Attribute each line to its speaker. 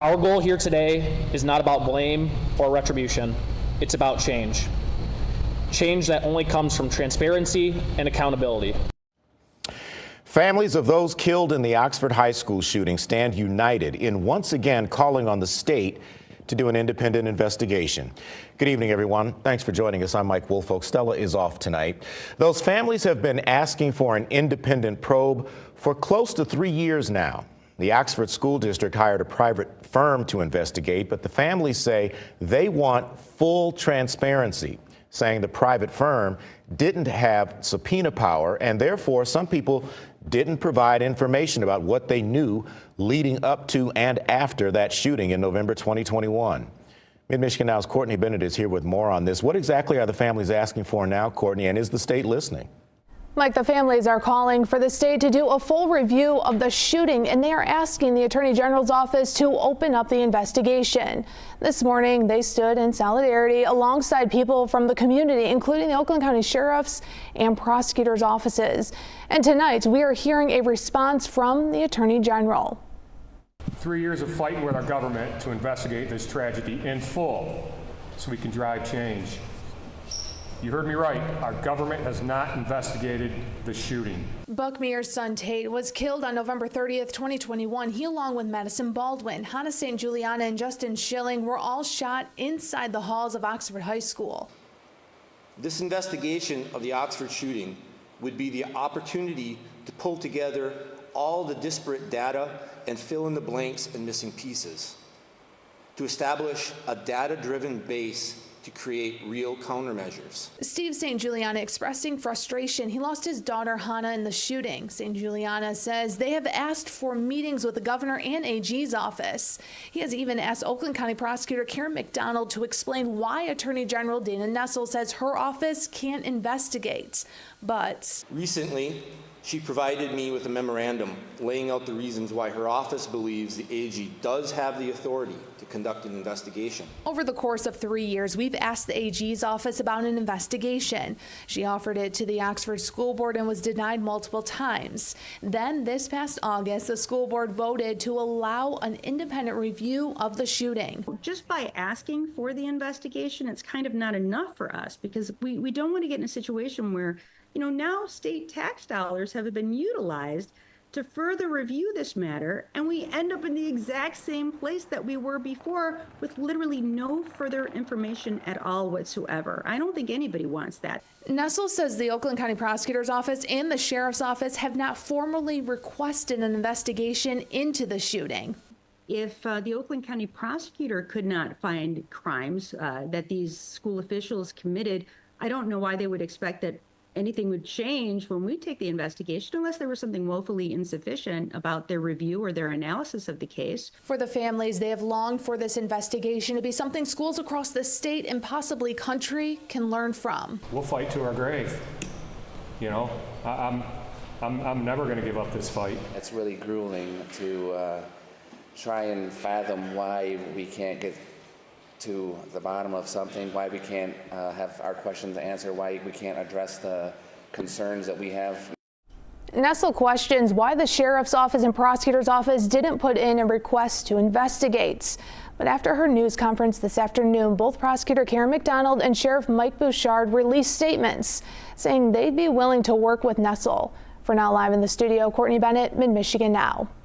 Speaker 1: Our goal here today is not about blame or retribution. It's about change. Change that only comes from transparency and accountability.
Speaker 2: Families of those killed in the Oxford High School shooting stand united in once again calling on the state to do an independent investigation. Good evening, everyone. Thanks for joining us. I'm Mike Woolfolk. Stella is off tonight. Those families have been asking for an independent probe for close to 3 years now. The Oxford School District hired a private firm to investigate, but the families say they want full transparency, saying the private firm didn't have subpoena power, and therefore some people didn't provide information about what they knew leading up to and after that shooting in November 2021. Mid-Michigan Now's Courtney Bennett is here with more on this. What exactly are the families asking for now, Courtney, and is the state listening?
Speaker 3: Mike, the families are calling for the state to do a full review of the shooting, and they are asking the Attorney General's office to open up the investigation. This morning, they stood in solidarity alongside people from the community, including the Oakland County Sheriff's and prosecutors' offices. And tonight, we are hearing a response from the Attorney General.
Speaker 4: 3 years of fighting with our government to investigate this tragedy in full so we can drive change. You heard me right. Our government has not investigated the shooting.
Speaker 3: Buck Mears' son Tate was killed on November 30th, 2021. He, along with Madison Baldwin, Hannah St. Juliana, and Justin Schilling, were all shot inside the halls of Oxford High School.
Speaker 5: This investigation of the Oxford shooting would be the opportunity to pull together all the disparate data and fill in the blanks and missing pieces, to establish a data-driven base to create real countermeasures.
Speaker 3: Steve St. Juliana expressing frustration. He lost his daughter Hannah in the shooting. St. Juliana says they have asked for meetings with the governor and AG's office. He has even asked Oakland County Prosecutor Karen McDonald to explain why Attorney General Dana Nessel says her office can't investigate. But
Speaker 5: recently, she provided me with a memorandum laying out the reasons why her office believes the AG does have the authority to conduct an investigation.
Speaker 3: Over the course of 3 years, we've asked the AG's office about an investigation. She offered it to the Oxford School Board and was denied multiple times. Then this past August, the school board voted to allow an independent review of the shooting.
Speaker 6: Just by asking for the investigation, it's kind of not enough for us, because we don't want to get in a situation where now state tax dollars have been utilized to further review this matter, and we end up in the exact same place that we were before with literally no further information at all whatsoever. I don't think anybody wants that.
Speaker 3: Nessel says the Oakland County Prosecutor's Office and the Sheriff's Office have not formally requested an investigation into the shooting.
Speaker 6: If the Oakland County Prosecutor could not find crimes that these school officials committed, I don't know why they would expect that anything would change when we take the investigation, unless there was something woefully insufficient about their review or their analysis of the case.
Speaker 3: For the families, they have longed for this investigation to be something schools across the state and possibly country can learn from.
Speaker 4: We'll fight to our grave. I'm never going to give up this fight.
Speaker 7: It's really grueling to try and fathom why we can't get to the bottom of something, why we can't have our questions answered, why we can't address the concerns that we have.
Speaker 3: Nessel questions why the Sheriff's Office and Prosecutor's Office didn't put in a request to investigate. But after her news conference this afternoon, both Prosecutor Karen McDonald and Sheriff Mike Bouchard released statements saying they'd be willing to work with Nessel. For now, live in the studio, Courtney Bennett, Mid-Michigan Now.